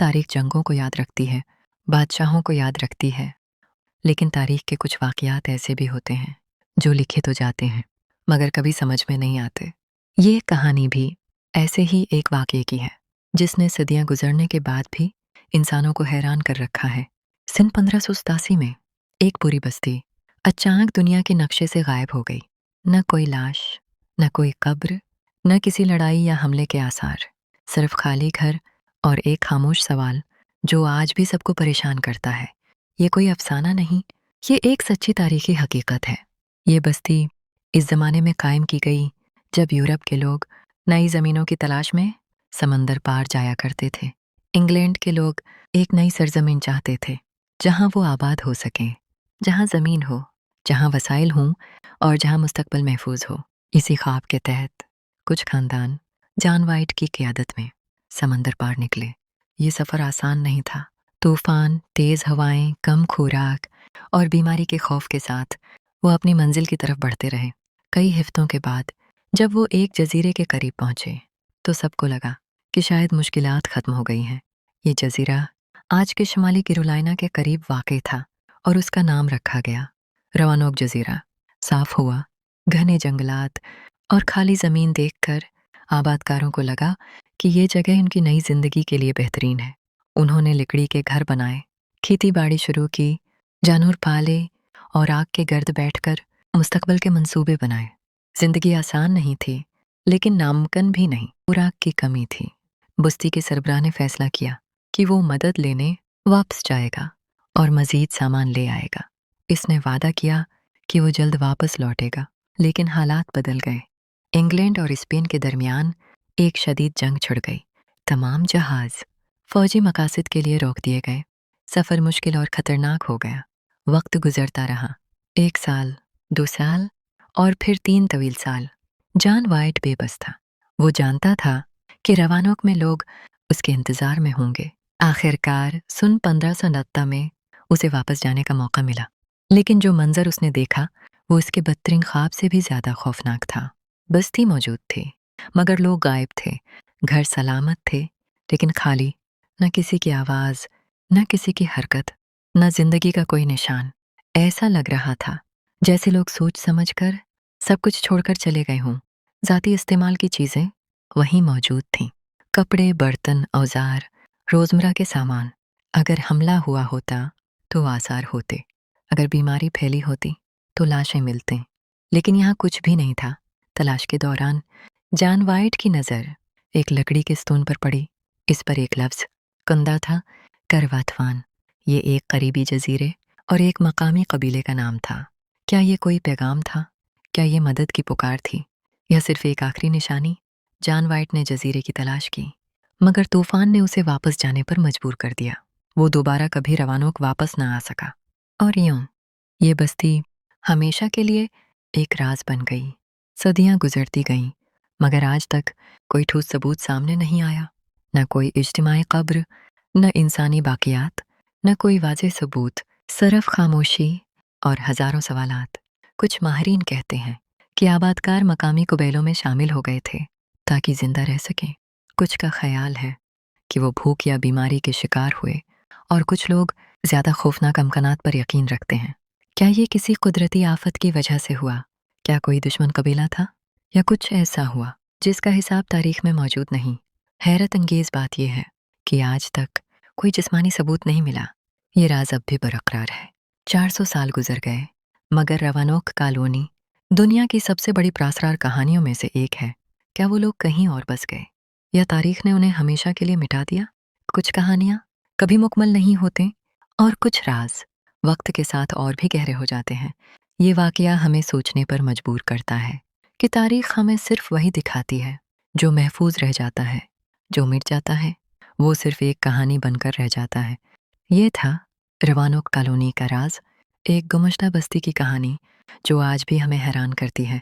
تاریخ جنگوں کو یاد رکھتی ہے، بادشاہوں کو یاد رکھتی ہے، لیکن تاریخ کے کچھ واقعات ایسے بھی ہوتے ہیں جو لکھے تو جاتے ہیں مگر کبھی سمجھ میں نہیں آتے۔ یہ کہانی بھی ایسے ہی ایک واقعے کی ہے جس نے صدیاں گزرنے کے بعد بھی انسانوں کو حیران کر رکھا ہے۔ سن 1587 میں ایک پوری بستی اچانک دنیا کے نقشے سے غائب ہو گئی۔ نہ کوئی لاش، نہ کوئی قبر، نہ کسی لڑائی یا حملے کے آثار، صرف خالی گھر اور ایک خاموش سوال جو آج بھی سب کو پریشان کرتا ہے۔ یہ کوئی افسانہ نہیں، یہ ایک سچی تاریخی حقیقت ہے۔ یہ بستی اس زمانے میں قائم کی گئی جب یورپ کے لوگ نئی زمینوں کی تلاش میں سمندر پار جایا کرتے تھے۔ انگلینڈ کے لوگ ایک نئی سرزمین چاہتے تھے جہاں وہ آباد ہو سکیں، جہاں زمین ہو، جہاں وسائل ہوں اور جہاں مستقبل محفوظ ہو۔ اسی خواب کے تحت کچھ خاندان جان وائٹ کی قیادت میں سمندر پار نکلے۔ یہ سفر آسان نہیں تھا۔ طوفان، تیز ہوائیں، کم خوراک اور بیماری کے خوف کے ساتھ وہ اپنی منزل کی طرف بڑھتے رہے۔ کئی ہفتوں کے بعد جب وہ ایک جزیرے کے قریب پہنچے تو سب کو لگا کہ شاید مشکلات ختم ہو گئی ہیں۔ یہ جزیرہ آج کے شمالی کیرولینا کے قریب واقع تھا اور اس کا نام رکھا گیا روانوک جزیرہ۔ صاف ہوا، گھنے جنگلات اور خالی زمین دیکھ کر آبادکاروں کو لگا کہ یہ جگہ ان کی نئی زندگی کے لیے بہترین ہے۔ انہوں نے لکڑی کے گھر بنائے، کھیتی باڑی شروع کی، جانور پالے اور آگ کے گرد بیٹھ کر مستقبل کے منصوبے بنائے۔ زندگی آسان نہیں تھی، لیکن ناممکن بھی نہیں۔ خوراک کی کمی تھی۔ بستی کے سربراہ نے فیصلہ کیا کہ وہ مدد لینے واپس جائے گا اور مزید سامان لے آئے گا۔ اس نے وعدہ کیا کہ وہ جلد واپس لوٹے گا، لیکن حالات بدل گئے۔ انگلینڈ اور اسپین کے درمیان ایک شدید جنگ چھڑ گئی۔ تمام جہاز فوجی مقاصد کے لیے روک دیے گئے۔ سفر مشکل اور خطرناک ہو گیا۔ وقت گزرتا رہا، 1 سال، 2 سال اور پھر 3 طویل سال۔ جان وائٹ بے بس تھا۔ وہ جانتا تھا کہ روانوک میں لوگ اس کے انتظار میں ہوں گے۔ آخرکار سن 1569 میں اسے واپس جانے کا موقع ملا، لیکن جو منظر اس نے دیکھا وہ اس کے بدترین خواب سے بھی زیادہ خوفناک تھا۔ بستی موجود تھی مگر لوگ غائب تھے۔ گھر سلامت تھے لیکن خالی، نہ کسی کی آواز، نہ کسی کی حرکت، نہ زندگی کا کوئی نشان۔ ایسا لگ رہا تھا جیسے لوگ سوچ سمجھ کر سب کچھ چھوڑ کر چلے گئے ہوں۔ ذاتی استعمال کی چیزیں وہیں موجود تھیں، کپڑے، برتن، اوزار، روزمرہ کے سامان۔ اگر حملہ ہوا ہوتا تو آثار ہوتے، اگر بیماری پھیلی ہوتی تو لاشیں ملتے، لیکن یہاں کچھ بھی نہیں تھا۔ تلاش کے دوران جان وائٹ کی نظر ایک لکڑی کے ستون پر پڑی۔ اس پر ایک لفظ کندہ تھا، کرواتوان۔ یہ ایک قریبی جزیرے اور ایک مقامی قبیلے کا نام تھا۔ کیا یہ کوئی پیغام تھا؟ کیا یہ مدد کی پکار تھی یا صرف ایک آخری نشانی؟ جان وائٹ نے جزیرے کی تلاش کی مگر طوفان نے اسے واپس جانے پر مجبور کر دیا۔ وہ دوبارہ کبھی روانوک واپس نہ آ سکا، اور یوں یہ بستی ہمیشہ کے لیے ایک راز بن گئی۔ صدیاں گزرتی گئیں مگر آج تک کوئی ٹھوس ثبوت سامنے نہیں آیا۔ نہ کوئی اجتماعی قبر، نہ انسانی باقیات، نہ کوئی واضح ثبوت، صرف خاموشی اور ہزاروں سوالات۔ کچھ ماہرین کہتے ہیں کہ آبادکار مقامی قبیلوں میں شامل ہو گئے تھے تاکہ زندہ رہ سکیں۔ کچھ کا خیال ہے کہ وہ بھوک یا بیماری کے شکار ہوئے، اور کچھ لوگ زیادہ خوفناک امکانات پر یقین رکھتے ہیں۔ کیا یہ کسی قدرتی آفت کی وجہ سے ہوا؟ کیا کوئی دشمن قبیلہ تھا؟ یا کچھ ایسا ہوا جس کا حساب تاریخ میں موجود نہیں؟ حیرت انگیز بات یہ ہے کہ آج تک کوئی جسمانی ثبوت نہیں ملا۔ یہ راز اب بھی برقرار ہے۔ 400 سال گزر گئے مگر روانوک کالونی دنیا کی سب سے بڑی پراسرار کہانیوں میں سے ایک ہے۔ کیا وہ لوگ کہیں اور بس گئے یا تاریخ نے انہیں ہمیشہ کے لیے مٹا دیا؟ کچھ کہانیاں کبھی مکمل نہیں ہوتے اور کچھ راز وقت کے ساتھ اور بھی گہرے ہو جاتے ہیں۔ یہ واقعہ ہمیں سوچنے پر مجبور کرتا ہے کہ تاریخ ہمیں صرف وہی دکھاتی ہے جو محفوظ رہ جاتا ہے، جو مٹ جاتا ہے وہ صرف ایک کہانی بن کر رہ جاتا ہے۔ یہ تھا روانوک کالونی کا راز، ایک گمشتہ بستی کی کہانی جو آج بھی ہمیں حیران کرتی ہے۔